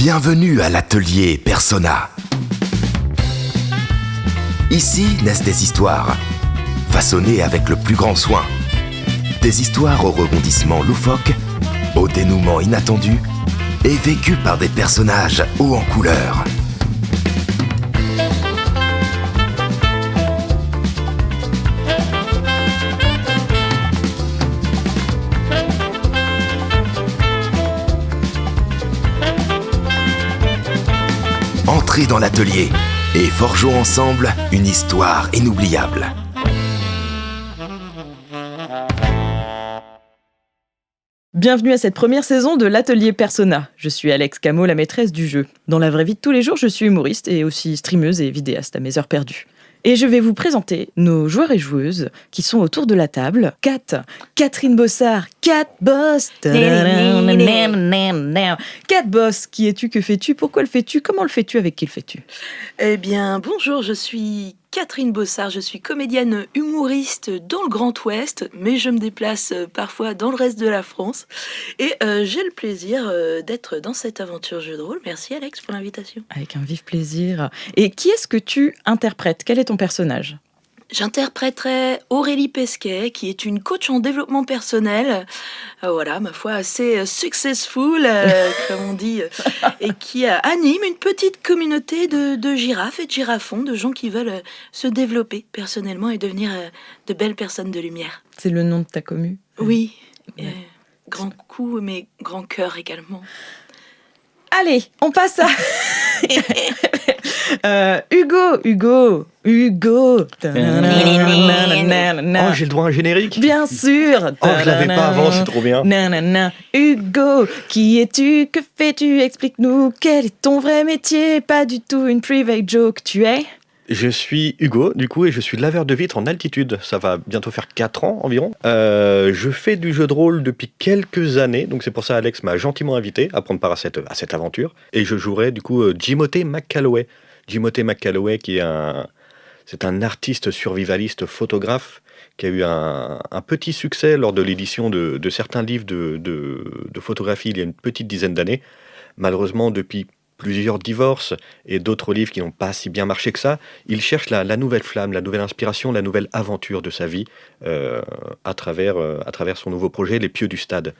Bienvenue à l'atelier Persona. Ici naissent des histoires, façonnées avec le plus grand soin. Des histoires aux rebondissements loufoques, au dénouement inattendu et vécues par des personnages hauts en couleur. Entrez dans l'atelier et forgeons ensemble une histoire inoubliable. Bienvenue à cette première saison de l'Atelier Persona. Je suis Alex Camo, la maîtresse du jeu. Dans la vraie vie de tous les jours, je suis humoriste et aussi streameuse et vidéaste à mes heures perdues. Et je vais vous présenter nos joueurs et joueuses qui sont autour de la table. Catherine Bossard, Cat Boss. Cat Boss, qui es-tu, que fais-tu, pourquoi le fais-tu, comment le fais-tu, avec qui le fais-tu? Eh bien, bonjour, je suis Catherine Bossard, je suis comédienne humoriste dans le Grand Ouest, mais je me déplace parfois dans le reste de la France. Et j'ai le plaisir d'être dans cette aventure jeu de rôle. Merci Alex pour l'invitation. Avec un vif plaisir. Et qui est-ce que tu interprètes? Quel est ton personnage? J'interpréterai Aurélie Pesquet, qui est une coach en développement personnel, voilà, ma foi, assez successful, comme on dit, et qui anime une petite communauté de girafes et de girafons, de gens qui veulent se développer personnellement et devenir de belles personnes de lumière. C'est le nom de ta commu? Oui, grand cou, mais grand cœur également. Allez, on passe à... Hugo. Oh, j'ai le droit à un générique? Bien sûr. Oh, je l'avais pas avant, c'est trop bien. Hugo, qui es-tu? Que fais-tu? Explique-nous, quel est ton vrai métier? Pas du tout une private joke, tu es? Je suis Hugo, du coup, et je suis laveur de vitres en altitude. Ça va bientôt faire 4 ans environ. Je fais du jeu de rôle depuis quelques années, donc c'est pour ça Alex m'a gentiment invité à prendre part à cette aventure. Et je jouerai du coup Jimote McCalloway. Jimote McCalloway c'est un artiste survivaliste photographe qui a eu un petit succès lors de l'édition de certains livres de photographie il y a une petite dizaine d'années. Malheureusement, depuis plusieurs divorces et d'autres livres qui n'ont pas si bien marché que ça, il cherche la nouvelle flamme, la nouvelle inspiration, la nouvelle aventure de sa vie à travers son nouveau projet, Les Pieux du Stade.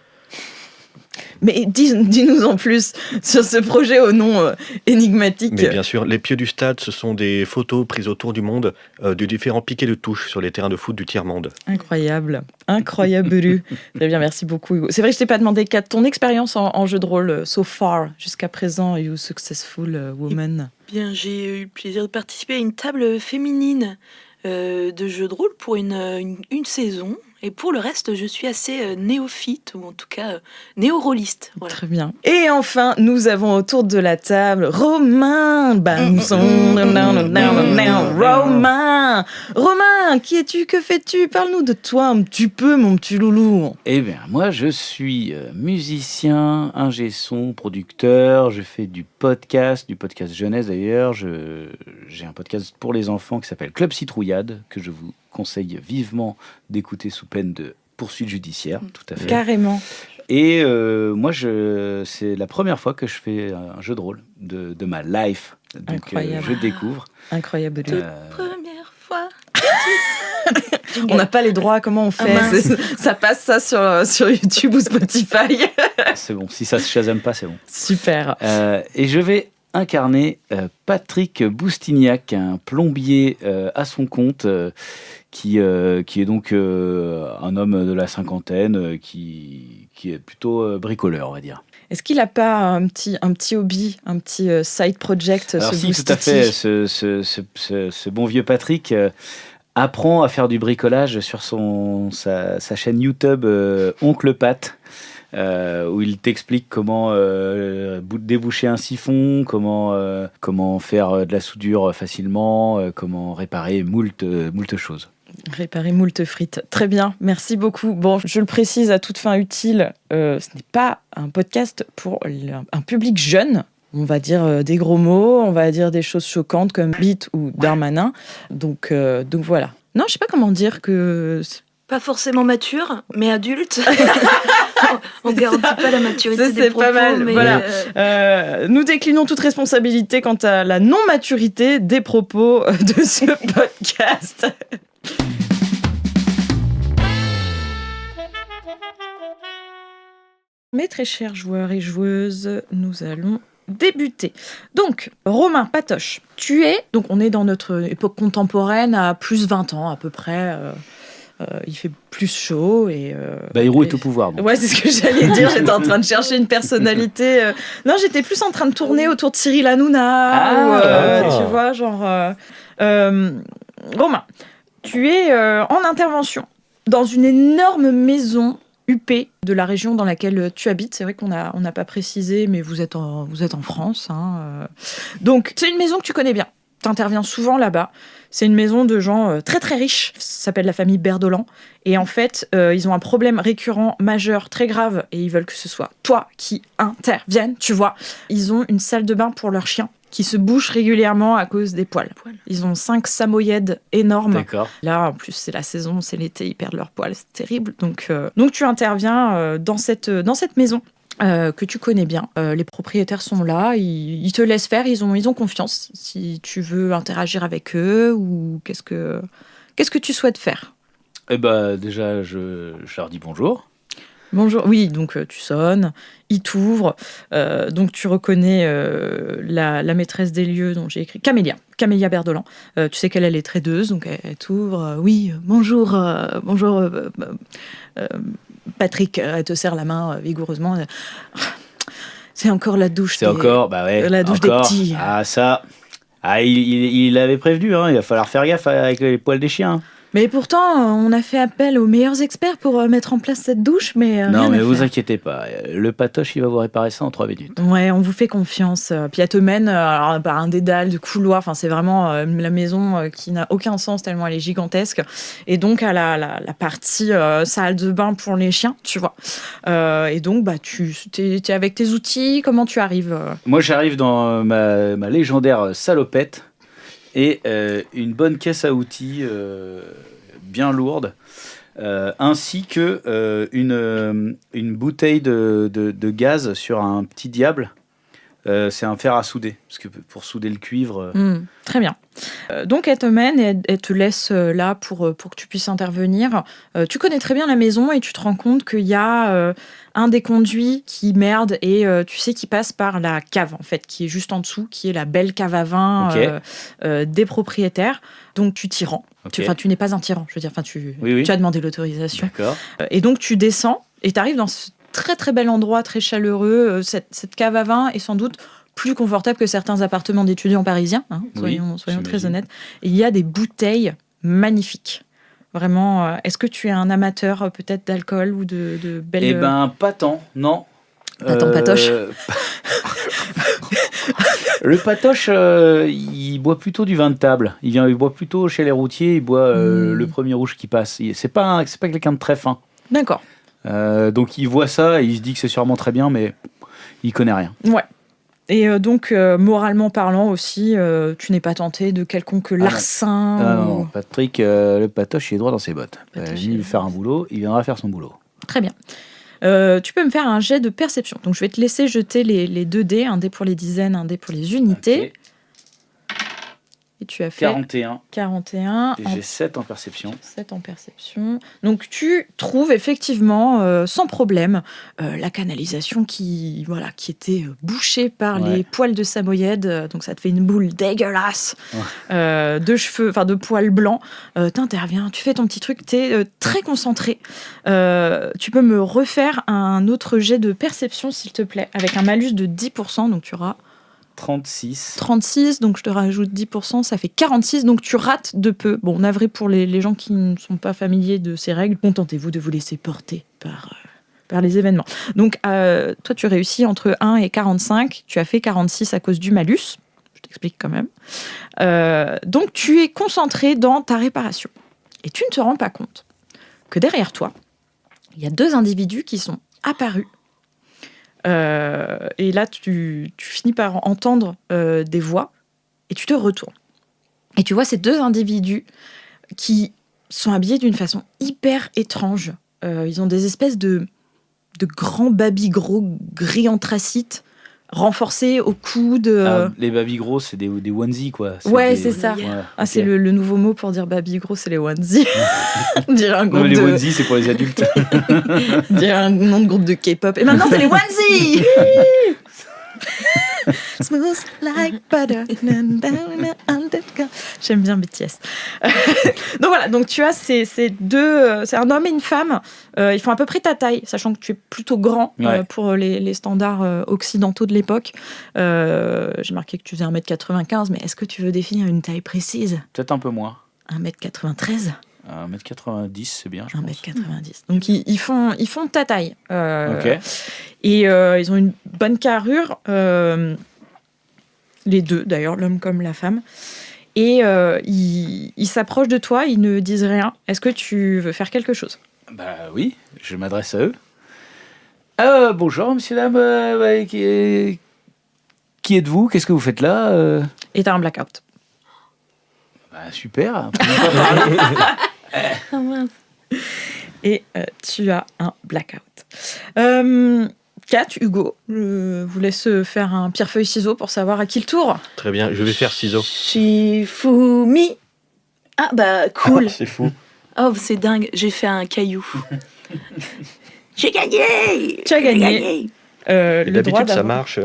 Mais dis-nous en plus sur ce projet au nom énigmatique. Mais bien sûr, Les Pieux du Stade, ce sont des photos prises autour du monde de différents piquets de touche sur les terrains de foot du tiers-monde. Incroyable. Très bien, merci beaucoup Hugo. C'est vrai que je t'ai pas demandé, Kat, ton expérience en jeu de rôle so far, jusqu'à présent, you successful woman. Bien, j'ai eu le plaisir de participer à une table féminine de jeu de rôle pour une saison. Et pour le reste, je suis assez néophyte, ou en tout cas néo-rôliste. Voilà. Très bien. Et enfin, nous avons autour de la table Romain. Romain, qui es-tu? Que fais-tu? Parle-nous de toi un petit peu, mon petit loulou. Eh bien, moi, je suis musicien, ingé son, producteur. Je fais du podcast jeunesse d'ailleurs. J'ai un podcast pour les enfants qui s'appelle Club Citrouillade, que je vous conseille vivement d'écouter sous peine de poursuite judiciaire, tout à fait. Carrément. Et moi, c'est la première fois que je fais un jeu de rôle de ma life. Donc, incroyable. Je découvre. Incroyable. Première fois. On n'a pas les droits, comment on fait? Ça passe ça sur YouTube ou Spotify. C'est bon, si ça se Shazam pas, c'est bon. Super. Et je vais incarner Patrick Boustignac, un plombier à son compte, qui est donc un homme de la cinquantaine, qui est plutôt bricoleur, on va dire. Est-ce qu'il n'a pas un petit hobby, un petit side project? Alors si, tout à fait. Ce bon vieux Patrick apprend à faire du bricolage sur sa chaîne YouTube Oncle Pat, où il t'explique comment déboucher un siphon, comment faire de la soudure facilement, comment réparer moult choses. Réparer moult frites. Très bien, merci beaucoup. Bon, je le précise à toute fin utile, ce n'est pas un podcast pour un public jeune. On va dire des gros mots, on va dire des choses choquantes comme Bit ou Darmanin. Donc voilà. Non, je sais pas comment dire que... Pas forcément mature, mais adulte. On garantit pas la maturité Ça, des c'est propos, pas mal, mais voilà. Nous déclinons toute responsabilité quant à la non-maturité des propos de ce podcast. Mes très chers joueurs et joueuses, nous allons débuter. Donc, Romain Patoche, donc on est dans notre époque contemporaine à plus 20 ans à peu près. Il fait plus chaud et... Bayrou est au pouvoir. Donc. Ouais, c'est ce que j'allais dire. J'étais en train de chercher une personnalité. Non, j'étais plus en train de tourner autour de Cyril Hanouna. Tu vois, genre... Romain, tu es en intervention dans une énorme maison huppée de la région dans laquelle tu habites. C'est vrai qu'on n'a pas précisé, mais vous êtes en France. Donc, c'est une maison que tu connais bien. Tu interviens souvent là-bas. C'est une maison de gens très très riches. Ça s'appelle la famille Berdolan. Et en fait, ils ont un problème récurrent, majeur, très grave. Et ils veulent que ce soit toi qui interviennes, tu vois. Ils ont une salle de bain pour leurs chiens qui se bouchent régulièrement à cause des poils. Ils ont 5 samoyèdes énormes. D'accord. Là, en plus, c'est la saison, c'est l'été, ils perdent leurs poils. C'est terrible. Donc tu interviens dans cette maison. Que tu connais bien. Les propriétaires sont là, ils te laissent faire, ils ont confiance. Si tu veux interagir avec eux, ou qu'est-ce que tu souhaites faire ? Eh ben, déjà, je leur dis bonjour. Bonjour, oui, donc tu sonnes, ils t'ouvrent, donc tu reconnais la maîtresse des lieux dont j'ai écrit, Camélia Berdolan. Tu sais qu'elle est tradeuse, donc elle t'ouvre. Oui, bonjour, Patrick, elle te serre la main vigoureusement. C'est encore la douche. C'est encore, bah ouais, la douche encore. des petits. Ah ça, il avait prévenu, hein, il va falloir faire gaffe avec les poils des chiens. Mais pourtant, on a fait appel aux meilleurs experts pour mettre en place cette douche, mais non, rien mais à vous faire. inquiétez pas, le Patoche, il va vous réparer ça en 3 minutes. Ouais, on vous fait confiance. Puis elle te mène par un dédale de couloir. Enfin, c'est vraiment la maison qui n'a aucun sens tellement elle est gigantesque. Et donc, à la partie salle de bain pour les chiens, tu vois. Et donc, bah, t'es avec tes outils. Comment tu arrives Moi, j'arrive dans ma légendaire salopette et une bonne caisse à outils bien lourde, ainsi que une bouteille de gaz sur un petit diable. C'est un fer à souder, parce que pour souder le cuivre... Très bien. Donc elle te mène et elle te laisse là pour que tu puisses intervenir. Tu connais très bien la maison et tu te rends compte qu'il y a un des conduits qui merde et tu sais qu'il passe par la cave en fait, qui est juste en dessous, qui est la belle cave à vin des propriétaires. Donc tu t'y rends. Okay. Tu n'es pas un tyran, je veux dire. Tu as demandé l'autorisation. D'accord. Et donc tu descends et tu arrives dans ce très très bel endroit, très chaleureux. Cette cave à vin est sans doute plus confortable que certains appartements d'étudiants parisiens, soyons très honnêtes. Et il y a des bouteilles magnifiques. Vraiment, est-ce que tu es un amateur peut-être d'alcool ou de belles... Eh ben, pas tant, non. Pas tant Patoche. Le Patoche, il boit plutôt du vin de table. Il boit plutôt chez les routiers, il boit le premier rouge qui passe. C'est pas quelqu'un de très fin. D'accord. Donc il voit ça et il se dit que c'est sûrement très bien, mais il connaît rien. Ouais. Et donc, moralement parlant aussi, tu n'es pas tenté de quelconque larcin Non, Patrick, le Patoche, il est droit dans ses bottes. Il veut faire un boulot, il viendra faire son boulot. Très bien. Tu peux me faire un jet de perception. Donc, je vais te laisser jeter les 2 dés, un dé pour les dizaines, un dé pour les unités. Okay. Et tu as fait 41. Et j'ai 7 en perception. 7 en perception. Donc tu trouves effectivement sans problème la canalisation qui était bouchée par les poils de samoyède. Donc ça te fait une boule dégueulasse de cheveux, enfin de poils blancs. T'interviens, tu fais ton petit truc, t'es très concentré. Tu peux me refaire un autre jet de perception s'il te plaît, avec un malus de 10%. Donc tu auras 36, donc je te rajoute 10%, ça fait 46, donc tu rates de peu. Bon, navré pour les gens qui ne sont pas familiers de ces règles, contentez-vous de vous laisser porter par les événements. Donc, toi, tu réussis entre 1 et 45, tu as fait 46 à cause du malus, je t'explique quand même. Donc, tu es concentré dans ta réparation. Et tu ne te rends pas compte que derrière toi, il y a 2 individus qui sont apparus. Et là, tu finis par entendre des voix et tu te retournes. Et tu vois ces 2 individus qui sont habillés d'une façon hyper étrange. Ils ont des espèces de grands babys gros gris anthracite renforcés au coude. Les baby gros, c'est des onesies, quoi. C'est ça. Ouais, Ah, c'est le nouveau mot pour dire baby gros, c'est les onesies. On dirait un Non, groupe mais les de... onesies, c'est pour les adultes. On dirait un nom de groupe de K-pop. Et maintenant, c'est les onesies. Smooth like butter. J'aime bien BTS. Donc voilà, donc tu as ces deux... c'est un homme et une femme. Ils font à peu près ta taille, sachant que tu es plutôt grand pour les standards occidentaux de l'époque. J'ai marqué que tu faisais 1m95, mais est-ce que tu veux définir une taille précise ? Peut-être un peu moins. 1m93 ? 1m90, c'est bien, je pense. 1m90. Donc ils font ta taille. Ok. Et ils ont une bonne carrure, les deux d'ailleurs, l'homme comme la femme. Et ils s'approchent de toi, ils ne disent rien. Est-ce que tu veux faire quelque chose ? Bah oui, je m'adresse à eux. Bonjour, monsieur, dame. Qui êtes-vous ? Qu'est-ce que vous faites là Et t'as un blackout. Super. Ah, mince. Et tu as un blackout. Kat, Hugo, je vous laisse faire un pierre-feuille-ciseaux pour savoir à qui le tour. Très bien, je vais faire ciseaux. Shifumi. Ah bah cool. C'est fou. Oh c'est dingue, j'ai fait un caillou. J'ai gagné. Tu as gagné. J'ai Et le droit d'habitude, ça d'avoir... marche.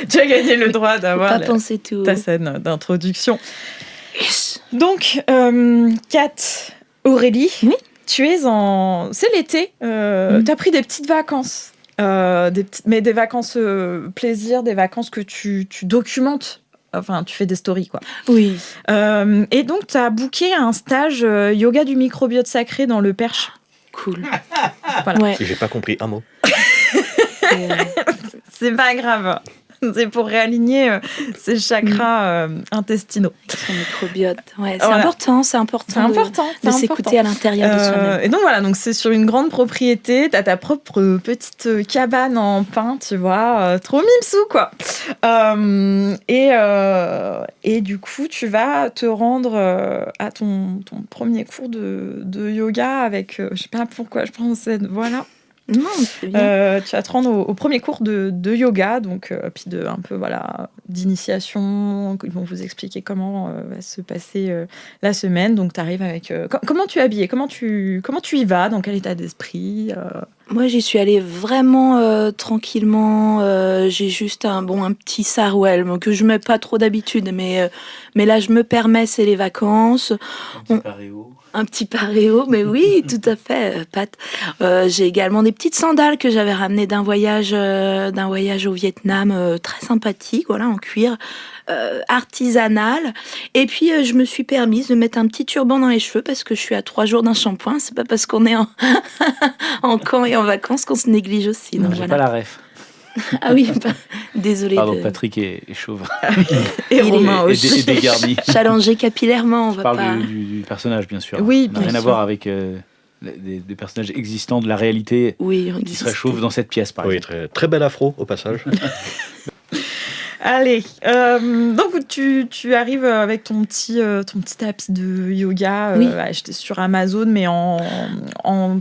Tu as gagné le droit d'avoir pas pensé tout. ta scène d'introduction. Yes. Donc, Kat, Aurélie, Oui. tu es en... C'est l'été, tu as pris des petites vacances. Mais des vacances plaisir, des vacances que tu documentes. Enfin, tu fais des stories, quoi. Oui. Et donc, tu as booké un stage yoga du microbiote sacré dans le Perche. Cool. Voilà. Ouais. Et j'ai pas compris un mot. Et, C'est pas grave. C'est pour réaligner ses chakras intestinaux. son microbiote. Ouais, c'est Voilà. important, C'est important. de s'écouter à l'intérieur de soi-même. Et donc voilà, donc c'est sur une grande propriété, t'as ta propre petite cabane en pin, tu vois, trop mimsou quoi. Et du coup, tu vas te rendre à ton premier cours de yoga avec, je sais pas pourquoi je prends cette voix-là. Non, c'est bien. Tu vas te rendre au premier cours de yoga, donc puis un peu voilà d'initiation. Ils vont vous expliquer comment va se passer la semaine. Donc tu arrives avec comment tu es habillée, comment tu y vas, dans quel état d'esprit. Moi, j'y suis allée vraiment tranquillement. J'ai juste un petit sarouel que je mets pas trop d'habitude, mais là, je me permets, c'est les vacances. Un petit paréo. Un petit paréo, mais oui, tout à fait, Pat. J'ai également des petites sandales que j'avais ramenées d'un voyage au Vietnam, très sympathique, voilà, en cuir artisanal. Et puis, je me suis permise de mettre un petit turban dans les cheveux parce que je suis à 3 jours d'un shampoing. C'est pas parce qu'on est en camp et en vacances qu'on se néglige aussi. Non, Donc, j'ai voilà. pas la ref. Ah oui, désolée. Pardon, Patrick est chauve. Et Il est- Romain Et aussi. dégarni. Challengé capillairement, on Je va parle pas... du personnage, bien sûr. Oui, Ça n'a bien rien à sûr. voir avec des personnages existants de la réalité Oui, qui seraient chauves dans cette pièce, par Oui, exemple. très, très bel afro au passage. Allez, donc tu arrives avec ton petit tapis de yoga Oui. acheté sur Amazon, mais en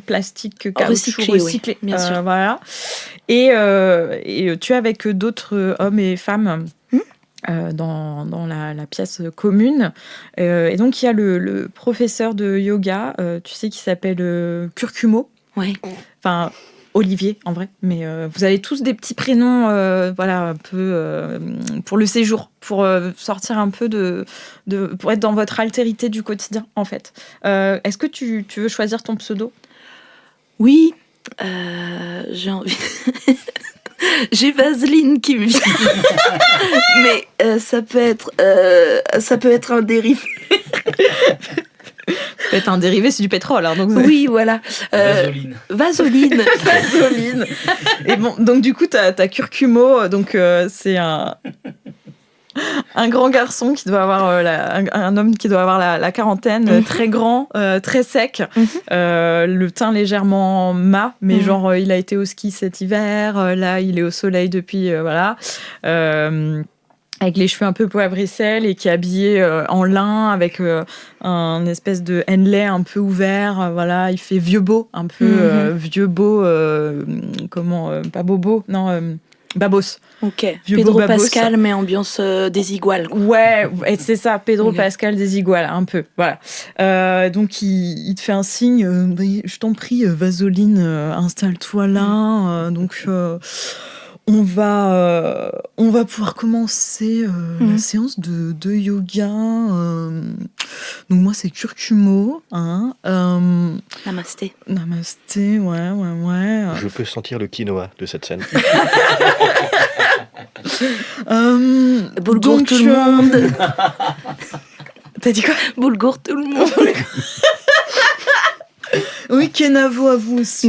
plastique caoutchouc Recyclé, oui, recyclé. bien sûr. Voilà. Et tu es avec d'autres hommes et femmes dans la pièce commune. Et donc, il y a le professeur de yoga, tu sais, qui s'appelle Curcumo. Ouais. Enfin, Olivier, en vrai. Mais vous avez tous des petits prénoms, voilà, un peu pour le séjour, pour sortir un peu pour être dans votre altérité du quotidien, en fait. Est-ce que tu veux choisir ton pseudo ? Oui, j'ai envie... J'ai Vaseline qui me vient. Mais ça peut être un dérivé. Peut-être un dérivé, c'est du pétrole. Hein, donc Oui, voilà. Vaseline. Vaseline. Vaseline. Et bon, donc du coup, t'as Curcumo, donc c'est un grand garçon qui doit avoir un homme qui doit avoir la quarantaine, très grand, très sec, le teint légèrement mat, mais genre il a été au ski cet hiver, là il est au soleil depuis, voilà. avec les cheveux un peu poivre-sel et qui est habillé en lin avec un espèce de henley un peu ouvert. Voilà, il fait vieux beau, un peu vieux beau, pas bobo, non, babos. Ok, Vieux Pedro beau babos. Pascal, mais ambiance des iguales. Ouais, et c'est ça, Pedro Ok. Pascal des iguales, un peu, voilà. Donc il te fait un signe, je t'en prie, Vaseline, installe-toi là. Donc on va pouvoir commencer la séance de yoga. Donc moi c'est curcumo, hein. Namasté. Namasté, ouais. Je peux sentir le quinoa de cette scène. Boulgour donc, tout le monde. T'as dit quoi? Boulgour tout le monde. Oui, Kenavo à vous aussi.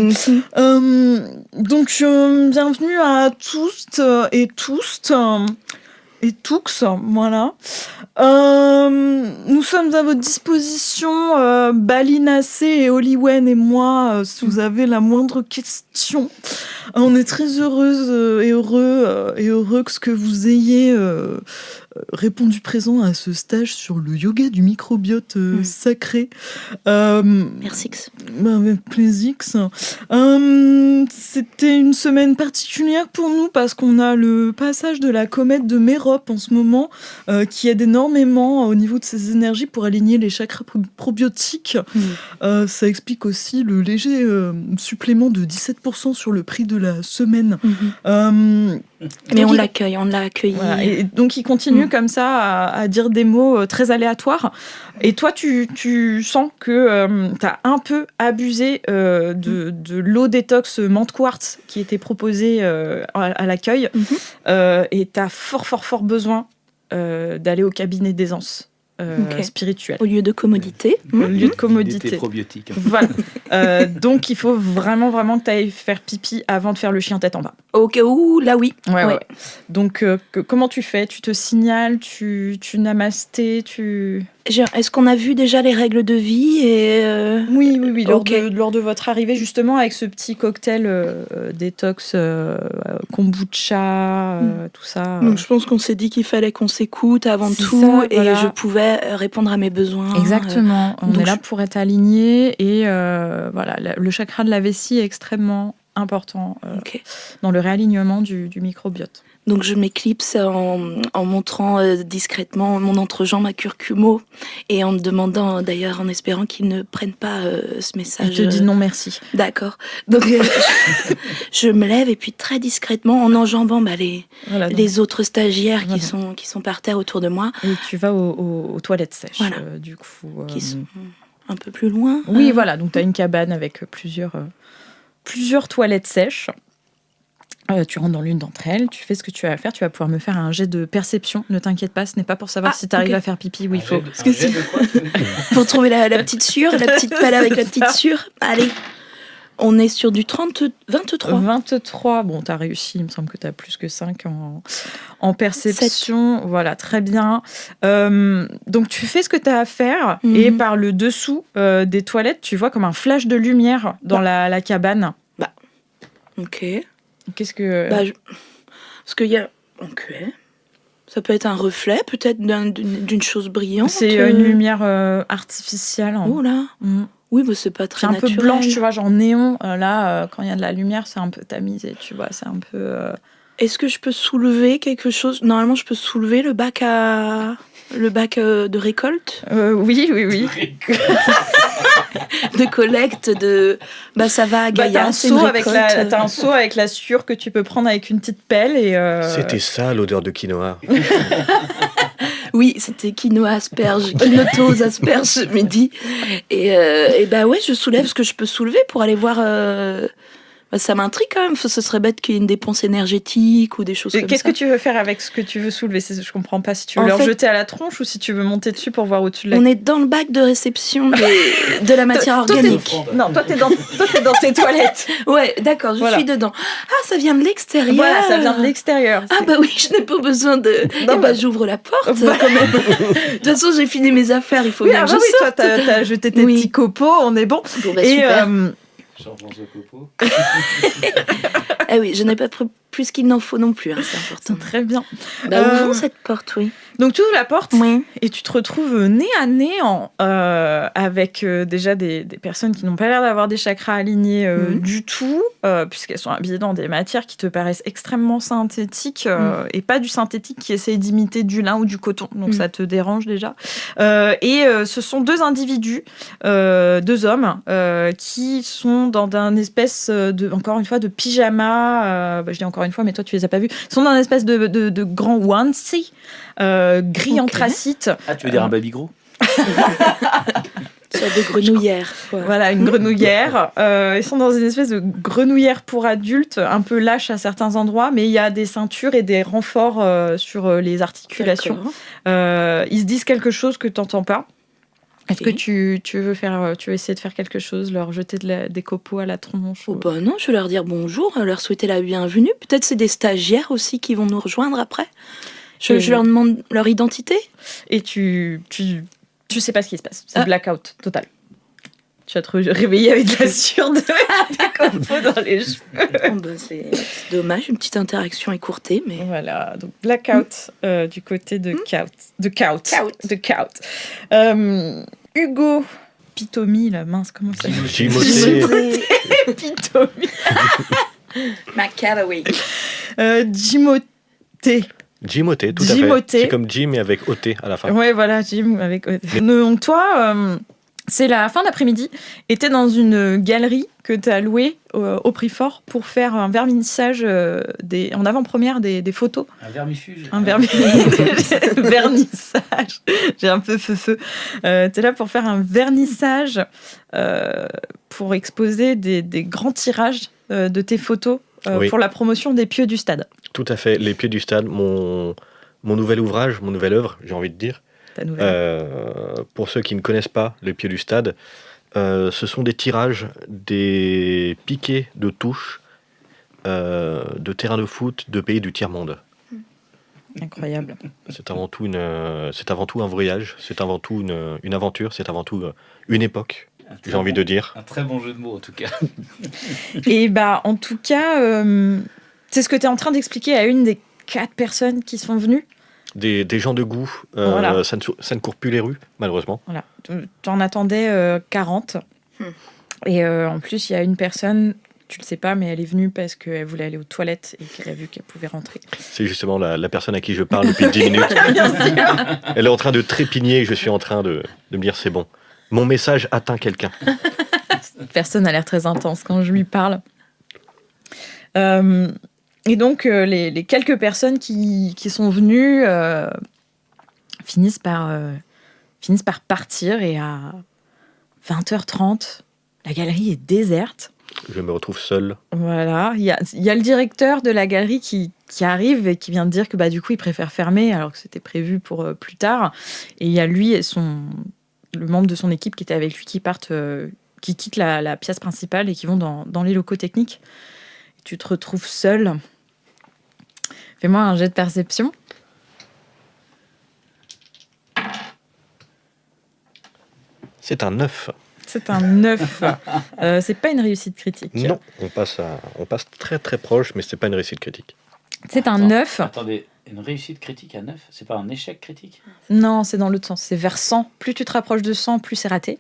Donc, bienvenue à tous et tous, voilà. Nous sommes à votre disposition, Balinacé et Oliwen et moi, si vous avez la moindre question. On est très heureuse et heureux que ce que vous ayez répondu présent à ce stage sur le yoga du microbiote sacré. Merci. Avec plaisir. C'était une semaine particulière pour nous parce qu'on a le passage de la comète de Mérope en ce moment qui aide énormément au niveau de ses énergies pour aligner les chakras probiotiques. Ça explique aussi le léger supplément de 17% sur le prix de la semaine. Mais on l'accueille, on l'a accueilli. Voilà, et donc il continue comme ça à dire des mots très aléatoires. Et toi, tu sens que tu as un peu abusé de l'eau détox menthe quartz qui était proposée à l'accueil. Et tu as fort besoin d'aller au cabinet d'aisance spirituel. Au lieu de commodité. Au lieu de commodité. Des probiotiques. Voilà. Donc il faut vraiment que tu ailles faire pipi avant de faire le chien tête en bas. Ok, là oui. Ouais. Donc comment tu fais? Tu te signales, tu namastés, Est-ce qu'on a vu déjà les règles de vie et Oui. Ok. Lors de votre arrivée, justement, avec ce petit cocktail détox, kombucha, tout ça. Donc je pense qu'on s'est dit qu'il fallait qu'on s'écoute avant C'est tout ça, et voilà. je pouvais répondre à mes besoins. Exactement. On donc est là pour être aligné et voilà, le chakra de la vessie est extrêmement important Ok. dans le réalignement du microbiote. Donc je m'éclipse en montrant discrètement mon entrejambe à curcumo et en me demandant d'ailleurs, en espérant qu'ils ne prennent pas ce message. Il te dit non merci. D'accord. Donc je me lève et puis très discrètement, en enjambant Voilà, donc, les autres stagiaires Voilà. qui sont par terre autour de moi, et tu vas aux toilettes sèches, Voilà. du coup. qui sont un peu plus loin. Oui, voilà. Donc tu as une cabane avec plusieurs toilettes sèches. Tu rentres dans l'une d'entre elles, tu fais ce que tu as à faire, tu vas pouvoir me faire un jet de perception. Ne t'inquiète pas, ce n'est pas pour savoir si tu arrives ok. à faire pipi ou il faut. Parce que si- Pour trouver la petite sûre, la petite pelle avec la petite sûre. Allez, on est sur du 23. 23, bon, tu as réussi, il me semble que tu as plus que 5 en perception. Voilà, très bien. Donc tu fais ce que tu as à faire et par le dessous des toilettes, tu vois comme un flash de lumière dans la cabane. Ok. Qu'est-ce que... Parce qu'il y a... Ok. Ça peut être un reflet, peut-être d'une chose brillante. C'est une lumière artificielle. Oh là. Oui, mais c'est pas C'est très un naturel. peu blanche, tu vois, genre néon. Là, quand il y a de la lumière, c'est un peu tamisé, tu vois, c'est un peu... Est-ce que je peux soulever quelque chose? Normalement, je peux soulever le bac de récolte, Oui. de collecte, de... ça va à T'as Gaïa, un c'est une seau avec récolte. t'as un seau avec la sciure que tu peux prendre avec une petite pelle et... C'était ça l'odeur de quinoa. Oui, c'était quinoa asperge, quinotose asperge ce midi. Et ouais, je soulève ce que je peux soulever pour aller voir... ça m'intrigue quand même, ce serait bête qu'il y ait une dépense énergétique ou des choses comme ça. Qu'est-ce que tu veux faire avec ce que tu veux soulever? Je comprends pas si tu veux En leur fait- jeter à la tronche ou si tu veux monter dessus pour voir au-dessus de la... On est dans le bac de réception de la matière Toi, organique. Non, toi t'es dans tes toilettes. Ouais, d'accord, je Voilà. suis dedans. Ah, ça vient de l'extérieur. Voilà, ça vient de l'extérieur. Ah bah oui, je n'ai pas besoin de... Non, j'ouvre la porte quand même. De toute façon, j'ai fini mes affaires, il faut Oui, bien que je oui, toi sorte. t'as jeté tes Oui. petits copeaux, on est bon. Bon, bah, Et super. Jean-François Copeau. Ah oui, je n'ai pas plus qu'il n'en faut non plus, hein, c'est important. C'est très bien. Bah, ouvrons cette porte, oui. Donc tu ouvres la porte Oui. et tu te retrouves nez à nez avec déjà des personnes qui n'ont pas l'air d'avoir des chakras alignés du tout, puisqu'elles sont habillées dans des matières qui te paraissent extrêmement synthétiques et pas du synthétique qui essaye d'imiter du lin ou du coton. Donc ça te dérange déjà. Ce sont deux individus, deux hommes, qui sont dans un espèce encore une fois, de pyjama. Je dis encore une fois, mais toi tu les as pas vus. Ils sont dans un espèce de grand onesie. Gris anthracite. Ah, tu veux dire un baby gros? Soit des grenouillères. Voilà, une grenouillère. Ils sont dans une espèce de grenouillère pour adultes, un peu lâche à certains endroits, mais il y a des ceintures et des renforts sur les articulations. Ils se disent quelque chose que tu n'entends pas. Est-ce que tu veux essayer de faire quelque chose, leur jeter des copeaux à la tronche? Oh bah non, je vais leur dire bonjour, leur souhaiter la bienvenue. Peut-être c'est des stagiaires aussi qui vont nous rejoindre après. Je leur demande leur identité. Et tu sais pas ce qui se passe. C'est blackout total. Tu vas te réveiller avec de la sueur de des copeaux dans les cheveux. C'est dommage, une petite interaction écourtée, mais... Voilà, donc blackout du côté de Cout. Hugo Pitomi, la mince, comment ça s'appelle? Jimoté. Pitomi. McCalloway. Jimoté, tout à fait. C'est comme Jim mais avec OT à la fin. Ouais, voilà, Jim avec OT. Donc toi, c'est la fin d'après-midi, et t'es dans une galerie que t'as louée au prix fort pour faire un vernissage en avant-première des photos. Un vermifuge. Vernissage. J'ai un peu feu. T'es là pour faire un vernissage pour exposer des grands tirages de tes photos pour la promotion des Pieux du Stade. Tout à fait, les Pieux du Stade, mon nouvel ouvrage, mon nouvelle œuvre, j'ai envie de dire. Pour ceux qui ne connaissent pas les Pieux du Stade, ce sont des tirages, des piquets de touches de terrains de foot de pays du tiers-monde. Incroyable. C'est avant tout un voyage, c'est avant tout une aventure, c'est avant tout une époque, j'ai envie de dire. Un très bon jeu de mots en tout cas. Et en tout cas, c'est ce que tu es en train d'expliquer à une des 4 personnes qui sont venues. Des gens de goût, voilà. Ça ne court plus les rues, malheureusement. Voilà. Tu en attendais 40. Et en plus, il y a une personne, tu le sais pas, mais elle est venue parce qu'elle voulait aller aux toilettes et qu'elle a vu qu'elle pouvait rentrer. C'est justement la personne à qui je parle depuis 10 minutes. Elle est en train de trépigner et je suis en train de me dire c'est bon. Mon message atteint quelqu'un. Cette personne a l'air très intense quand je lui parle. Et donc, les quelques personnes qui sont venues finissent par partir, et à 20h30, la galerie est déserte. Je me retrouve seul. Voilà, il y a le directeur de la galerie qui arrive et qui vient de dire que du coup, il préfère fermer alors que c'était prévu pour plus tard. Et il y a lui et le membre de son équipe qui était avec lui qui quittent la pièce principale et qui vont dans les locaux techniques. Et tu te retrouves seul. Fais-moi un jet de perception. C'est un 9. C'est un 9. C'est pas une réussite critique. Non, on passe très très proche, mais c'est pas une réussite critique. C'est un 9. Attendez, une réussite critique à 9, c'est pas un échec critique? Non, c'est dans l'autre sens. C'est vers 100. Plus tu te rapproches de 100, plus c'est raté.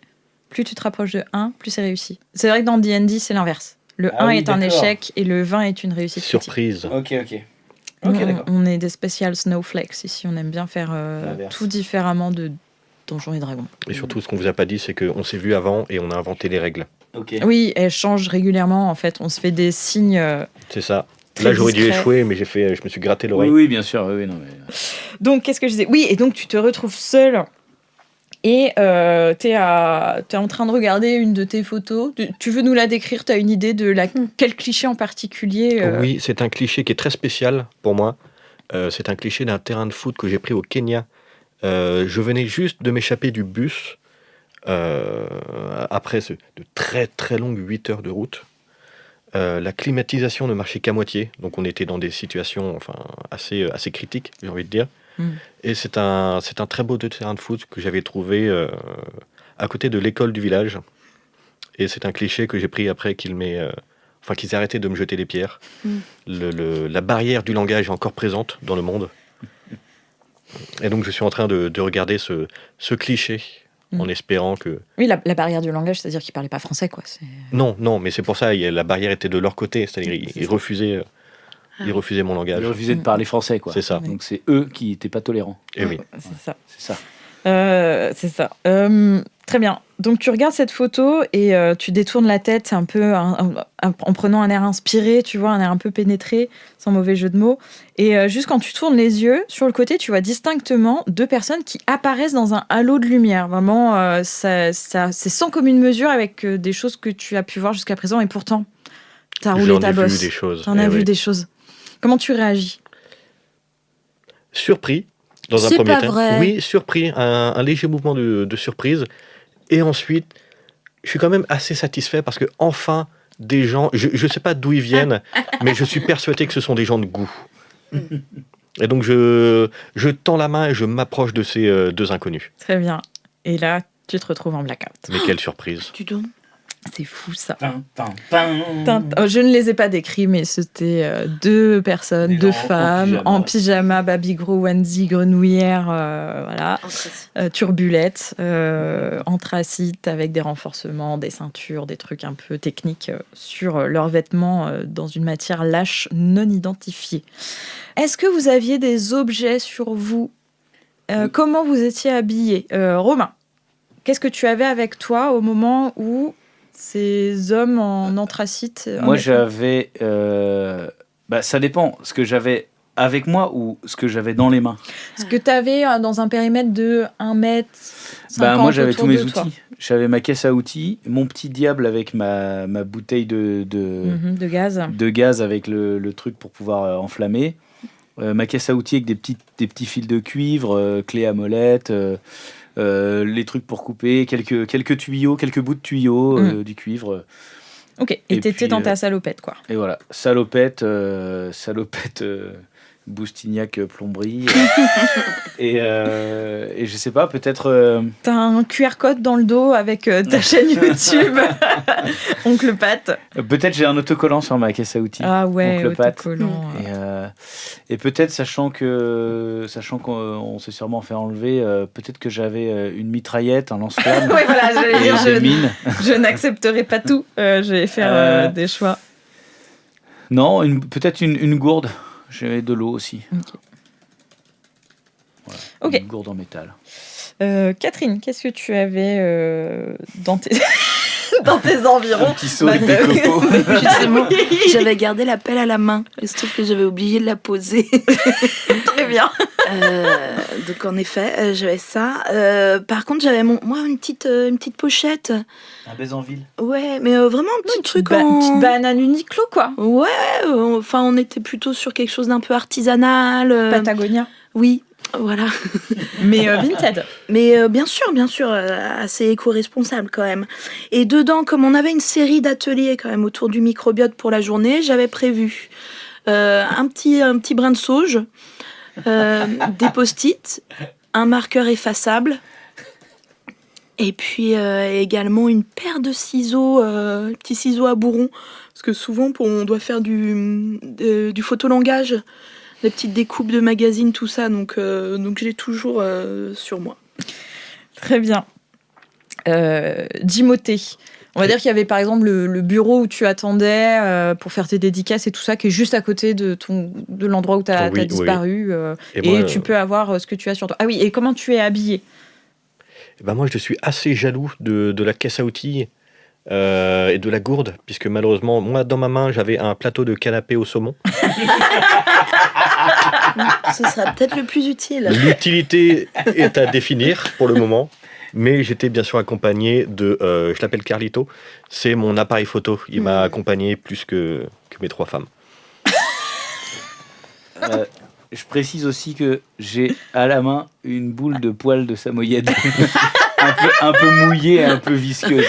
Plus tu te rapproches de 1, plus c'est réussi. C'est vrai que dans D&D, c'est l'inverse. Le 1 est un échec et le 20 est une réussite surprise. Critique. Ok, d'accord. On est des spécial snowflakes ici. On aime bien faire tout différemment de Donjons et Dragons. Et surtout, ce qu'on vous a pas dit, c'est qu'on s'est vu avant et on a inventé les règles. Okay. Oui, elles changent régulièrement. En fait, on se fait des signes. C'est ça. Là, j'aurais dû échouer, mais je me suis gratté l'oreille. Oui, bien sûr. Oui, non, mais... Donc, qu'est-ce que je disais? Oui, et donc tu te retrouves seul. Et t'es en train de regarder une de tes photos. Tu veux nous la décrire? Tu as une idée de quel cliché en particulier? Oui, c'est un cliché qui est très spécial pour moi. C'est un cliché d'un terrain de foot que j'ai pris au Kenya. Je venais juste de m'échapper du bus après de très très longues 8 heures de route. La climatisation ne marchait qu'à moitié, donc on était dans des situations assez critiques, j'ai envie de dire. Et c'est un très beau terrain de foot que j'avais trouvé à côté de l'école du village. Et c'est un cliché que j'ai pris après qu'il m'ait enfin qu'ils arrêtaient de me jeter des pierres. Mm. La barrière du langage est encore présente dans le monde. Et donc je suis en train de regarder ce cliché en espérant que... Oui, la barrière du langage, c'est-à-dire qu'ils parlaient pas français, quoi. Non, mais c'est pour ça, la barrière était de leur côté, c'est-à-dire ils refusaient mon langage. Ils refusaient de parler français, quoi. C'est ça. Donc c'est eux qui n'étaient pas tolérants. Et oui. C'est ça. C'est ça. C'est ça. Très bien. Donc tu regardes cette photo et tu détournes la tête un peu en prenant un air inspiré, tu vois, un air un peu pénétré, sans mauvais jeu de mots. Et juste quand tu tournes les yeux, sur le côté, tu vois distinctement 2 personnes qui apparaissent dans un halo de lumière. Vraiment, c'est sans commune mesure avec des choses que tu as pu voir jusqu'à présent. Et pourtant, tu as roulé ta bosse. J'en ai vu des choses. T'en as vu des choses. Comment tu réagis ? Surpris, dans un C'est premier pas temps. vrai. Oui, surpris, un léger mouvement de surprise. Et ensuite, je suis quand même assez satisfait parce que enfin, des gens, je ne sais pas d'où ils viennent, mais je suis persuadé que ce sont des gens de goût. Et donc, je tends la main et je m'approche de ces 2 inconnus. Très bien. Et là, tu te retrouves en blackout. Mais quelle surprise. Du don. C'est fou, ça. Tin. Je ne les ai pas décrits, mais c'était 2 personnes, Des 2 gens en femmes, en pyjama, baby grow, onesie, grenouillère, voilà, turbulette, anthracite, avec des renforcements, des ceintures, des trucs un peu techniques sur leurs vêtements dans une matière lâche non identifiée. Est-ce que vous aviez des objets sur vous ? Comment vous étiez habillés ? Romain, qu'est-ce que tu avais avec toi au moment où ces hommes en anthracite Moi, j'avais... ça dépend. Ce que j'avais avec moi ou ce que j'avais dans les mains. Ce que tu avais dans un périmètre de 1 mètre 50 moi, j'avais tous mes de toi. outils. J'avais ma caisse à outils, mon petit diable avec ma bouteille de gaz. de gaz avec le truc pour pouvoir enflammer. Ma caisse à outils avec des petits fils de cuivre, clé à molette... les trucs pour couper, quelques tuyaux, quelques bouts de tuyaux, du cuivre. Ok, et t'étais puis, dans ta salopette, quoi. Et voilà, salopette, Boustignac plomberie. et je sais pas, peut-être... T'as un QR code dans le dos avec ta chaîne YouTube, Oncle Pat. Peut-être j'ai un autocollant sur ma caisse à outils. Ah ouais, Oncle Pat. autocollant. Et peut-être, sachant qu'on s'est sûrement fait enlever, peut-être que j'avais une mitraillette, un lance-flamme Ouais, voilà, j'allais dire, et des mines. je n'accepterai pas tout. Je vais faire des choix. Non, peut-être une gourde. J'avais de l'eau aussi. Voilà, Ok. Une gourde en métal. Catherine, qu'est-ce que tu avais dans tes... dans tes environs? Un petit seau avec des copeaux. Justement, j'avais gardé la pelle à la main. Il se trouve que j'avais oublié de la poser. Très bien. Donc en effet, j'avais ça. Par contre, j'avais moi une petite pochette. Un Bézanville. Ouais, mais vraiment un petit truc Une petite banane Uniqlo, quoi. Ouais, enfin on était plutôt sur quelque chose d'un peu artisanal. Patagonia. Oui, voilà. Mais Vinted. Mais bien sûr, assez éco-responsable quand même. Et dedans, comme on avait une série d'ateliers quand même autour du microbiote pour la journée, j'avais prévu un petit brin de sauge, des post-it, un marqueur effaçable, et puis également une paire de ciseaux, petits ciseaux à bourron, parce que souvent on doit faire du photolangage, des petites découpes de magazines, tout ça, donc je l'ai toujours sur moi. Très bien. Timothée. On va dire qu'il y avait par exemple le bureau où tu attendais pour faire tes dédicaces et tout ça, qui est juste à côté de l'endroit où tu as disparu. Et moi, tu peux avoir ce que tu as sur toi. Ah oui, et comment tu es habillé? Moi, je suis assez jaloux de la caisse à outils et de la gourde, puisque malheureusement, moi, dans ma main, j'avais un plateau de canapé au saumon. Ce sera peut-être le plus utile. L'utilité est à définir pour le moment, mais j'étais bien sûr accompagné de... je l'appelle Carlito, c'est mon appareil photo. Il m'a accompagné plus que mes 3 femmes. Je précise aussi que j'ai à la main une boule de poils de samoyède. un peu mouillée et un peu visqueuse.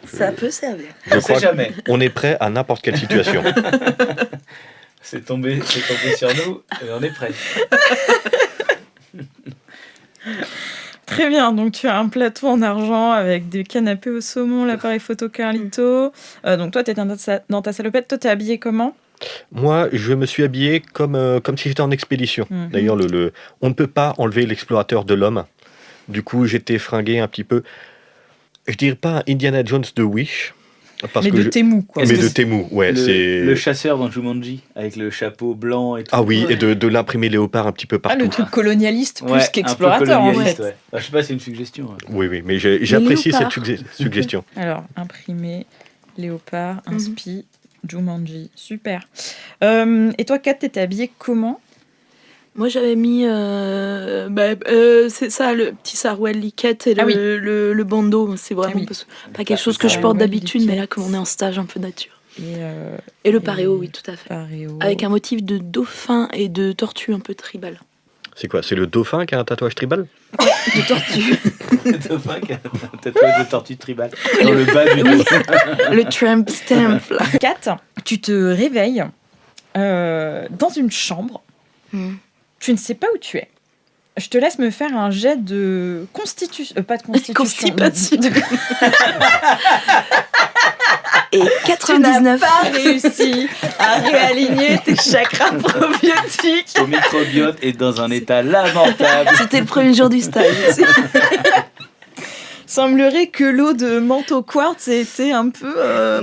Ça peut servir. Je On crois sait jamais. qu'on est prêt à n'importe quelle situation. C'est tombé sur nous et on est prêt. Très bien, donc tu as un plateau en argent avec des canapés au saumon, l'appareil photo Carlito. Donc toi, tu es dans ta salopette. Toi, tu es habillé comment ? Moi, je me suis habillé comme si j'étais en expédition. Mhm. D'ailleurs, on ne peut pas enlever l'explorateur de l'homme. Du coup, j'étais fringué un petit peu, je dirais pas un Indiana Jones de Wish, parce Mais que de Temu, quoi. Est-ce mais que de c'est Temu, ouais, c'est... Le chasseur dans Jumanji, avec le chapeau blanc et tout. Ah oui, Ouais. et de l'imprimer léopard un petit peu Ah, partout. le truc colonialiste Ouais, plus un peu qu'explorateur, en colonialiste, fait. ouais. Bah, je sais pas, c'est une suggestion. Ouais. Oui, mais j'apprécie cette léopards. suggestion. Alors, imprimé, léopard, Mhm. inspi, Jumanji, super. Et toi, Kat, t'étais habillée comment ? Moi, j'avais mis, c'est ça, le petit sarouel liquette et Ah oui. le bandeau. C'est vraiment Ah oui. pas quelque chose que je porte Sarouel d'habitude, mais là, liquette. comme on est en stage un peu nature. Et Et le paréo, oui, tout à fait. paréo. Avec un motif de dauphin et de tortue un peu tribal. C'est quoi? C'est le dauphin qui a un tatouage tribal? De tortue. Le dauphin qui a un tatouage de tortue tribale dans le bas du dos. Le tramp stamp, là. Kat, tu te réveilles dans une chambre. Hmm. Tu ne sais pas où tu es. Je te laisse me faire un jet de constitution. Pas de constitution. Constipation. de- Et Tu n'as 99. pas réussi à réaligner tes chakras probiotiques. Ton microbiote est dans un état lamentable. C'était le premier jour du stage. Semblerait que l'eau de manteau quartz ait été un peu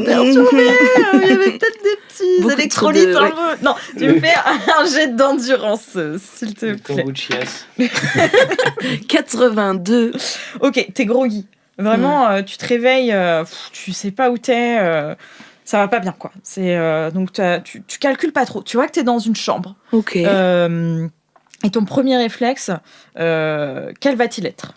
perturbée. Il y avait peut-être des petits Beaucoup électrolytes trop de- en ouais. jeu. Non, tu me fais un jet d'endurance, s'il te Ton plaît. bout de chiasse. 82. Ok, t'es groggy. Vraiment, tu te réveilles, tu sais pas où t'es. Ça va pas bien, quoi. Donc, tu calcules pas trop. Tu vois que t'es dans une chambre. Ok. Et ton premier réflexe, quel va-t-il être?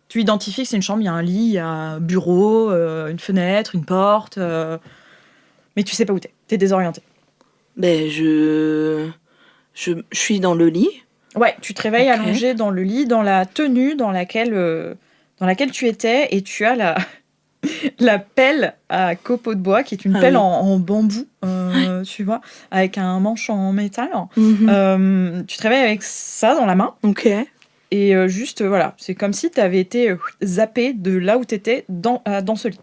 Tu identifies que c'est une chambre, il y a un lit, il y a un bureau, une fenêtre, une porte, mais tu sais pas où t'es. T'es désorienté. Ben, je suis dans le lit. Ouais, tu te réveilles Ok. allongé dans le lit, dans la tenue dans laquelle tu étais, et tu as la pelle à copeaux de bois, qui est une Ah pelle oui. en bambou, tu vois, avec un manche en métal. Mhm. Tu te réveilles avec ça dans la main. Ok. Et juste, voilà, c'est comme si tu avais été zappé de là où tu étais dans ce lit.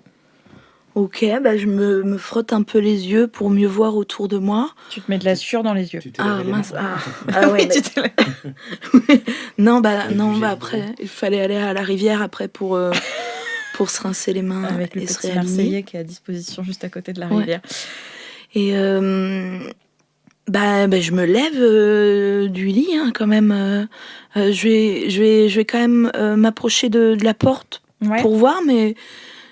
Ok, bah je me frotte un peu les yeux pour mieux voir autour de moi. Tu te mets de la sueur dans les yeux. Tu t'es Ah lavé les mince. mains. Ah ouais. Oui, tu t'es- Non, Le non, budget bah de après, il fallait aller à la rivière après pour se rincer les mains Avec le et se petit réaligner. Marseillais qui est à disposition juste à côté de la Ouais. rivière. Et je me lève du lit hein, quand même. Je vais quand même m'approcher de la porte Ouais. pour voir, mais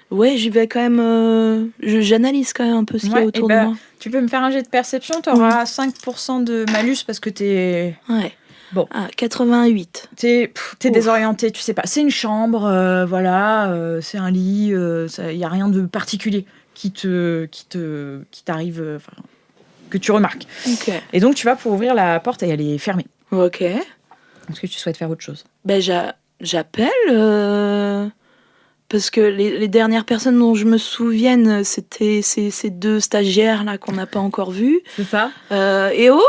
ouais, j'y vais quand même. J'analyse quand même un peu ce qu'il y Ouais, a autour et de bah, moi. Tu peux me faire un jet de perception, tu auras 5% de malus parce que t'es Ouais. Bon. Ah, 88. T'es Ouf. désorienté, tu sais pas. C'est une chambre, voilà, c'est un lit, il y a rien de particulier qui t'arrive, que tu remarques. Ok. Et donc tu vas pour ouvrir la porte et elle est fermée. Ok. Est-ce que tu souhaites faire autre chose? Ben, j'appelle parce que les dernières personnes dont je me souvienne, c'était ces deux stagiaires là qu'on n'a pas encore vus. C'est ça. Eh oh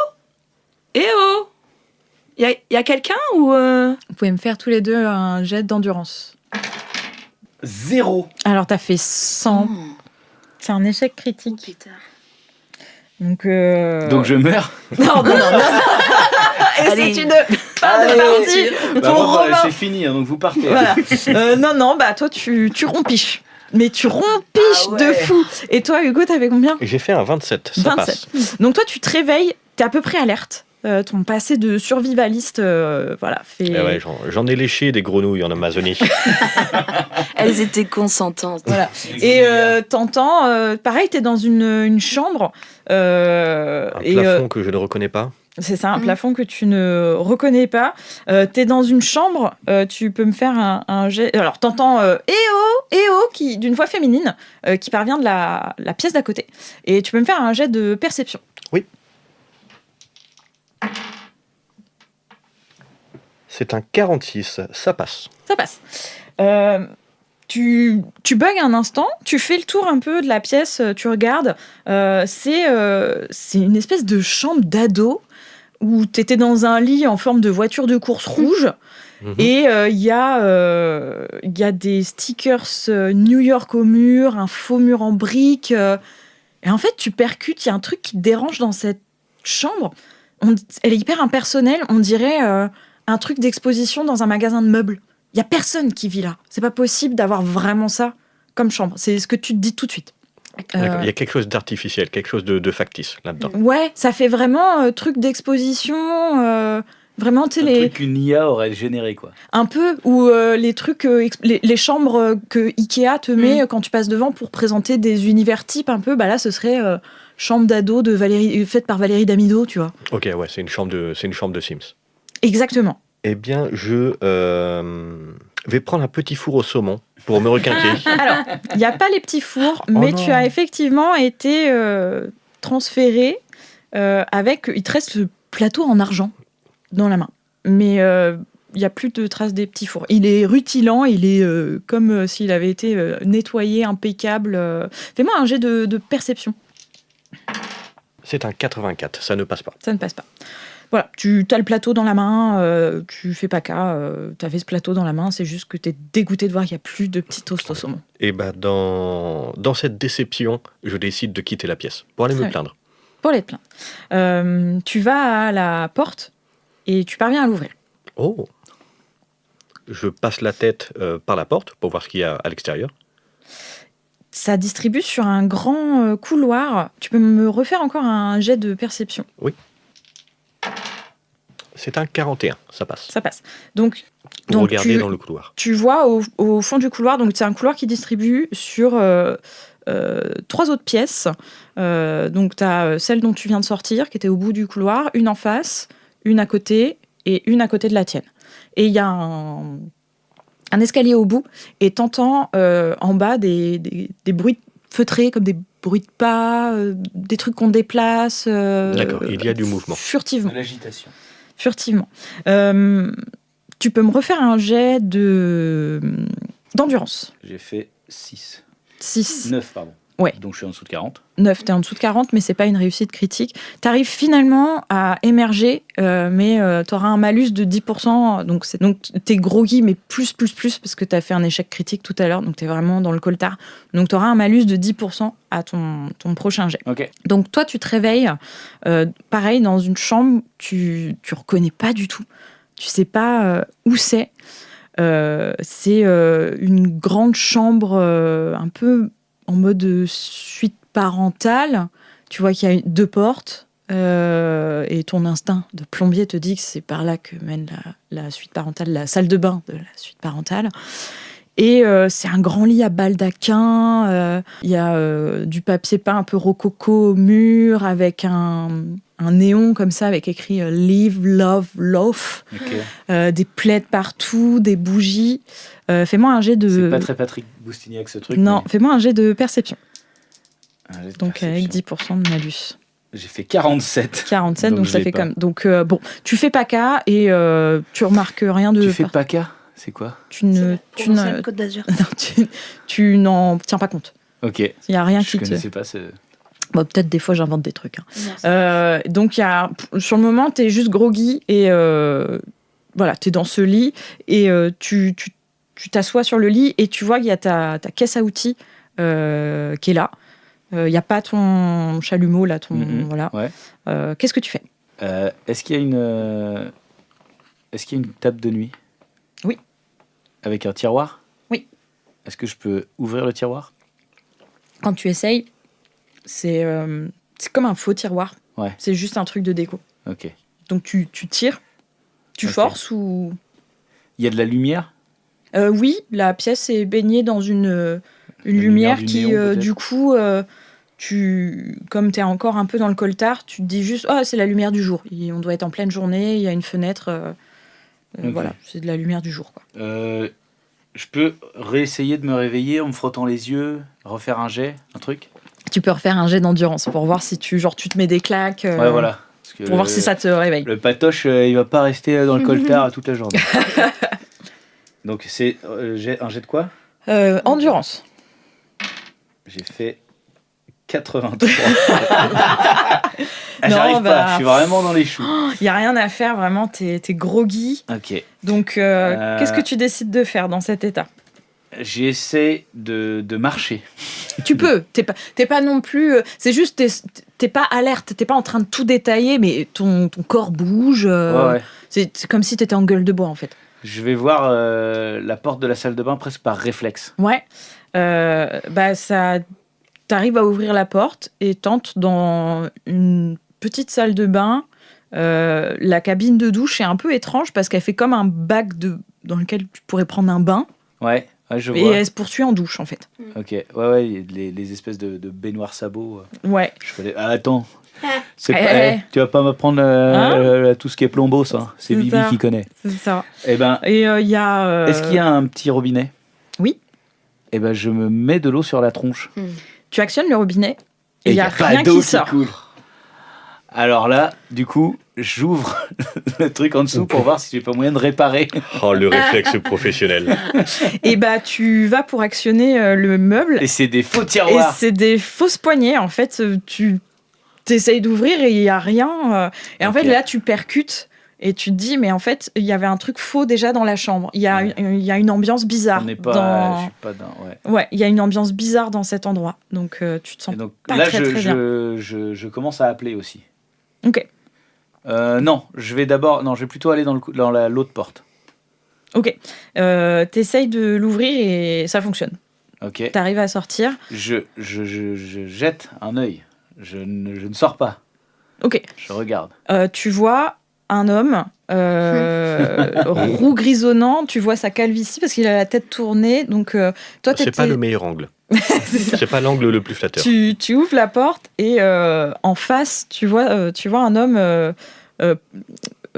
y a quelqu'un ou Vous pouvez me faire tous les deux un jet d'endurance. 0. Alors t'as fait 100. Oh, C'est un échec critique. putain. Donc Donc je meurs. Non. Et Allez. c'est une fin de Allez, partie Bah, pour moi, Romain. c'est fini, hein, donc vous partez. Voilà. Non, bah toi tu rompiches. Mais tu rompiches Ah ouais. de fou. Et toi Hugo, t'avais combien? J'ai fait un 27, ça 27. passe. Donc toi tu te réveilles, t'es à peu près alerte. Ton passé de survivaliste, voilà, fait. Eh ouais, j'en ai léché des grenouilles en Amazonie. Elles étaient consentantes. Voilà. Et t'entends, pareil, t'es dans une chambre. Un plafond que je ne reconnais pas. C'est ça, un Mm. plafond que tu ne reconnais pas. T'es dans une chambre, tu peux me faire un jet. Alors, t'entends eh oh, qui, d'une voix féminine qui parvient de la pièce d'à côté. Et tu peux me faire un jet de perception. C'est un 46, ça passe. Ça passe. Tu bugs un instant, tu fais le tour un peu de la pièce, tu regardes. C'est une espèce de chambre d'ado où tu étais dans un lit en forme de voiture de course rouge. Et il y a des stickers New York au mur, un faux mur en briques. Et en fait, tu percutes, il y a un truc qui te dérange dans cette chambre. Elle est hyper impersonnelle. On dirait un truc d'exposition dans un magasin de meubles. Il n'y a personne qui vit là. C'est pas possible d'avoir vraiment ça comme chambre. C'est ce que tu te dis tout de suite. D'accord. Il y a quelque chose d'artificiel, quelque chose de factice là-dedans. Ouais, ça fait vraiment truc d'exposition. Vraiment, tu sais, Un truc qu'une IA aurait généré, quoi. un peu, ou les trucs, les chambres que Ikea te met quand tu passes devant pour présenter des univers types un peu, bah là, ce serait chambre d'ado faite par Valérie Damido, tu vois. Ok, ouais, c'est une chambre de Sims. Exactement. Eh bien, je vais prendre un petit four au saumon pour me requinquer. Alors, il n'y a pas les petits fours, mais non. tu as effectivement été transféré avec... Il te reste le plateau en argent dans la main. Mais il n'y a plus de traces des petits fours. Il est rutilant, il est comme s'il avait été nettoyé, impeccable. Fais-moi un jet de perception. C'est un 84, ça ne passe pas. Ça ne passe pas. Voilà, tu as le plateau dans la main, tu fais pas cas, tu avais ce plateau dans la main, c'est juste que tu es dégoûté de voir qu'il n'y a plus de petits toasts au saumon. Et bah dans cette déception, je décide de quitter la pièce pour aller me Très plaindre. Pour les te plaindre. Tu vas à la porte et tu parviens à l'ouvrir. Oh. Je passe la tête par la porte pour voir ce qu'il y a à l'extérieur. Ça distribue sur un grand couloir. Tu peux me refaire encore un jet de perception. C'est un 41, ça passe. Ça passe. Donc Regardez dans le couloir. tu vois au fond du couloir, donc c'est un couloir qui distribue sur 3 autres pièces. Donc tu as celle dont tu viens de sortir, qui était au bout du couloir, une en face, une à côté et une à côté de la tienne. Et il y a un escalier au bout et t'entends en bas des bruits feutrés, comme des bruits de pas, des trucs qu'on déplace. D'accord, il y a du mouvement. Furtivement. De l'agitation. Furtivement. Tu peux me refaire un jet d'endurance. J'ai fait 6. 6. 9, pardon. Ouais. Donc je suis en dessous de 40. 9, t'es en dessous de 40, mais c'est pas une réussite critique. T'arrives finalement à émerger, mais t'auras un malus de 10%. Donc t'es groggy, mais plus, parce que t'as fait un échec critique tout à l'heure, donc t'es vraiment dans le coltard. Donc t'auras un malus de 10% à ton prochain jet. Ok. Donc toi, tu te réveilles, pareil, dans une chambre, tu reconnais pas du tout. Tu sais pas où c'est. C'est une grande chambre un peu en mode suite parentale. Tu vois qu'il y a 2 portes et ton instinct de plombier te dit que c'est par là que mène la suite parentale, la salle de bain de la suite parentale. Et c'est un grand lit à baldaquin. Il y a du papier peint un peu rococo au mur avec un néon comme ça avec écrit Live, Love, Loaf. Ok. Des plaids partout, des bougies. Fais-moi un jet de... C'est pas très Patrick Boustignac ce truc. Non, mais- fais-moi un jet de perception. Un jet de Donc avec perception. 10% de malus. J'ai fait 47. 47, donc je ça l'ai fait pas. comme... Donc bon, tu fais pas cas et tu remarques rien de... Tu fais PACA? C'est quoi? Tu ne... Tu ne... Côte d'Azur. Non, tu n'en tiens pas compte. Ok. Il n'y a rien Je qui te... connaissais pas ce... Bon, peut-être des fois j'invente des trucs. Donc sur le moment, t'es juste groggy et voilà, t'es dans ce lit et tu t'assois sur le lit et tu vois qu'il y a ta caisse à outils qui est là. Il n'y a pas ton chalumeau là, voilà. Ouais. Qu'est-ce que tu fais? Est-ce qu'il y a une table de nuit? Oui. Avec un tiroir? Oui. Est-ce que je peux ouvrir le tiroir? Quand tu essayes, c'est comme un faux tiroir. Ouais. C'est juste un truc de déco. Ok. Donc tu tires, tu Ok. forces ou... Il y a de la lumière? Oui, la pièce est baignée dans une lumière lumière du qui, néon, peut-être. du coup, comme tu es encore un peu dans le coltard, tu te dis juste « Ah, c'est la lumière du jour. On doit être en pleine journée, il y a une fenêtre. Ok. Voilà, c'est de la lumière du jour. Quoi. Je peux réessayer de me réveiller en me frottant les yeux, refaire un jet, un truc? Tu peux refaire un jet d'endurance pour voir si tu te mets des claques. Ouais, voilà. Parce que Pour voir si ça te réveille. Le patoche, il va pas rester dans le coltard toute la journée. Donc c'est un jet de quoi? Endurance. J'ai fait 83. J'arrive bah, pas, je suis vraiment dans les choux. Il n'y a rien à faire, vraiment, t'es groggy. Ok. Donc, qu'est-ce que tu décides de faire dans cet état? J'essaie de marcher. Tu peux, t'es pas non plus... c'est juste, t'es pas alerte, t'es pas en train de tout détailler, mais ton corps bouge. Ouais. C'est comme si t'étais en gueule de bois, en fait. Je vais voir la porte de la salle de bain presque par réflexe. Ouais. T'arrives à ouvrir la porte et t'entres dans une petite salle de bain. La cabine de douche est un peu étrange parce qu'elle fait comme un bac dans lequel tu pourrais prendre un bain. Ouais, je Et vois. elle se poursuit en douche, en fait. Ok, ouais, les espèces de baignoires sabots. Ouais. Je connais. Ah, attends. Tu vas pas m'apprendre tout ce qui est plombeau, ça. C'est C'est Bibi ça. qui connaît. C'est ça. Eh ben, Et il y a... est-ce qu'il y a un petit robinet? Oui. Eh ben, je me mets de l'eau sur la tronche. Tu actionnes le robinet et il n'y a pas rien d'eau qui sort. coule. Alors là, du coup, j'ouvre le truc en dessous pour voir si j'ai pas moyen de réparer. Oh, le réflexe professionnel. Et tu vas pour actionner le meuble. Et c'est des faux Et tiroirs. c'est des fausses poignées. En fait, tu essayes d'ouvrir et il n'y a rien. Et en Ok. fait, là, tu percutes et tu te dis, mais en fait, il y avait un truc faux déjà dans la chambre. Il y a une ambiance bizarre. Je suis pas dans. Ouais. Ouais, il y a une ambiance bizarre dans cet endroit. Donc, tu te sens Et donc pas là, très, très bien. je commence à appeler aussi. Ok. Non, je vais plutôt aller dans l'autre porte. Ok. T'essayes de l'ouvrir et ça fonctionne. Ok. T'arrives à sortir. Je jette un œil. Je ne sors pas. Ok. Je regarde. Tu vois un homme roux grisonnant. Tu vois sa calvitie parce qu'il a la tête tournée. Donc, toi, C'est pas le meilleur angle. C'est ça. C'est pas l'angle le plus flatteur. Tu ouvres la porte et en face, tu vois un homme.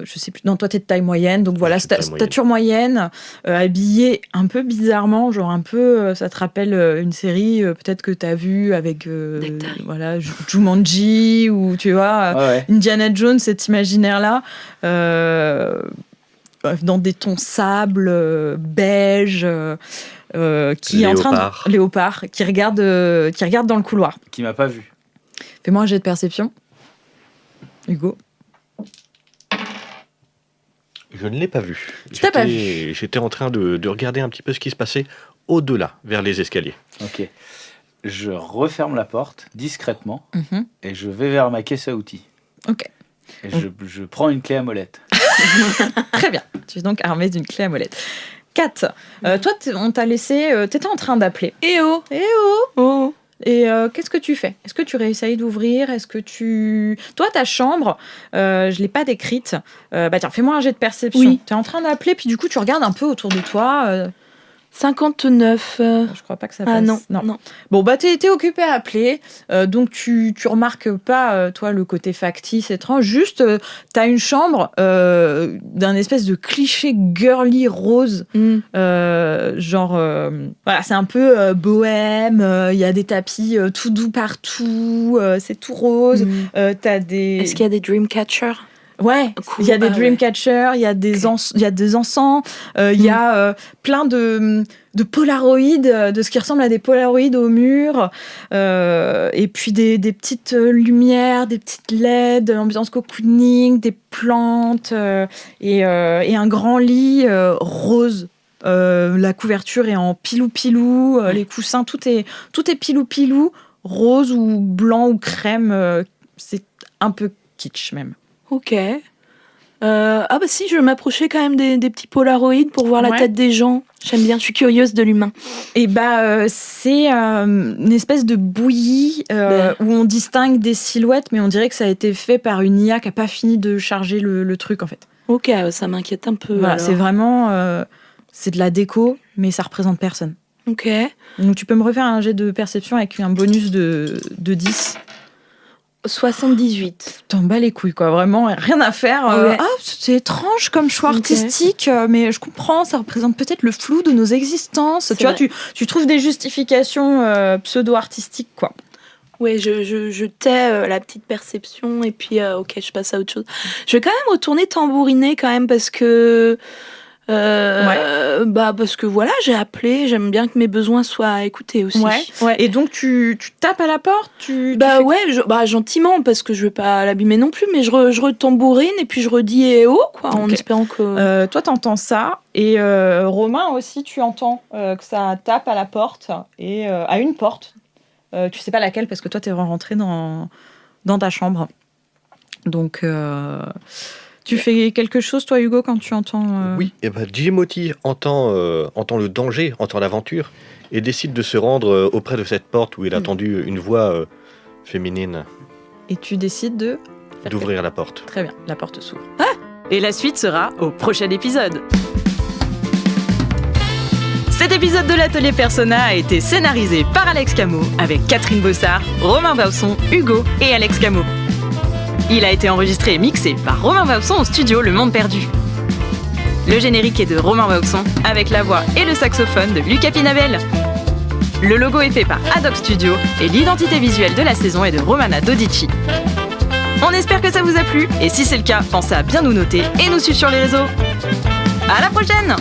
Je sais plus. Non, toi, t'es de taille moyenne, donc voilà, Je suis de taille stature moyenne, habillé un peu bizarrement, genre un peu. Ça te rappelle une série, peut-être que t'as vu avec voilà, Jumanji ou tu vois, Ouais. Indiana Jones, cet imaginaire-là. Dans des tons sable, beige, qui est en train de léopard, qui regarde dans le couloir. Qui m'a pas vu. Fais-moi un jet de perception, Hugo. Je ne l'ai pas vu. Tu t'as pas vu. J'étais en train de regarder un petit peu ce qui se passait au-delà, vers les escaliers. Ok. Je referme la porte discrètement Mhm. et je vais vers ma caisse à outils. Ok. Et je prends une clé à molette. Très bien. Tu es donc armé d'une clé à molette. Kat, toi, on t'a laissé. T'étais en train d'appeler. Eh oh Eh oh Oh Et qu'est-ce que tu fais? Est-ce que tu réessayes d'ouvrir? Est-ce que tu... Toi, ta chambre, je l'ai pas décrite. Tiens, fais-moi un jet de perception. Oui. Tu es en train d'appeler, puis du coup, tu regardes un peu autour de toi. 59. Je crois pas que ça passe. Ah non. Bon, t'es occupé à appeler, donc tu remarques pas, toi, le côté factice, étrange. Juste, t'as une chambre d'un espèce de cliché girly rose. Voilà, c'est un peu bohème, il y a des tapis tout doux partout, c'est tout rose. T'as des... Est-ce qu'il y a des Dreamcatcher? Ouais, Cool. il y a des Ah ouais. Dreamcatcher, il y a des encens, il y a plein de Polaroid, de ce qui ressemble à des Polaroid au mur, et puis des petites lumières, des petites LED, ambiance cocooning, des plantes, et un grand lit rose. La couverture est en pilou-pilou, les coussins, tout est pilou-pilou, rose ou blanc ou crème, c'est un peu kitsch même. Ok. Si, je vais m'approcher quand même des petits Polaroids pour voir la Ouais. tête des gens. J'aime bien, je suis curieuse de l'humain. Et c'est une espèce de bouillie où on distingue des silhouettes, mais on dirait que ça a été fait par une IA qui n'a pas fini de charger le truc en fait. Ok, ça m'inquiète un peu. Voilà, alors. c'est vraiment c'est de la déco, mais ça représente personne. Ok. Donc tu peux me refaire un jet de perception avec un bonus de 10. 78. T'en bats les couilles, quoi. Vraiment, rien à faire. Ouais. C'est étrange comme choix Ok. artistique, mais je comprends, ça représente peut-être le flou de nos existences. C'est Tu vois, vrai. tu trouves des justifications pseudo-artistiques, quoi. Ouais, je tais la petite perception et puis ok, je passe à autre chose. Je vais quand même retourner tambouriner quand même parce que Parce que voilà, j'ai appelé, j'aime bien que mes besoins soient écoutés aussi. Ouais. Et donc tu tapes à la porte, gentiment, parce que je veux pas l'abîmer non plus, mais je retambourine et puis je redis eh oh, quoi, en espérant que... toi, t'entends ça, et Romain aussi, tu entends que ça tape à la porte, et à une porte. Tu sais pas laquelle, parce que toi, t'es rentré dans ta chambre. Donc... Tu fais quelque chose, toi, Hugo, quand tu entends... Oui, et Jimothy entend le danger, entend l'aventure, et décide de se rendre auprès de cette porte où il a entendu une voix féminine. Et tu décides d'ouvrir la porte. Très bien, la porte s'ouvre. Et la suite sera au prochain épisode. Cet épisode de l'Atelier Persona a été scénarisé par Alex Camo, avec Catherine Bossard, Romain Bausson, Hugo et Alex Camo. Il a été enregistré et mixé par Romain Bausson au studio Le Monde Perdu. Le générique est de Romain Bausson, avec la voix et le saxophone de Lucas Pinabel. Le logo est fait par Adobe Studio et l'identité visuelle de la saison est de Romana Dodici. On espère que ça vous a plu, et si c'est le cas, pensez à bien nous noter et nous suivre sur les réseaux. À la prochaine!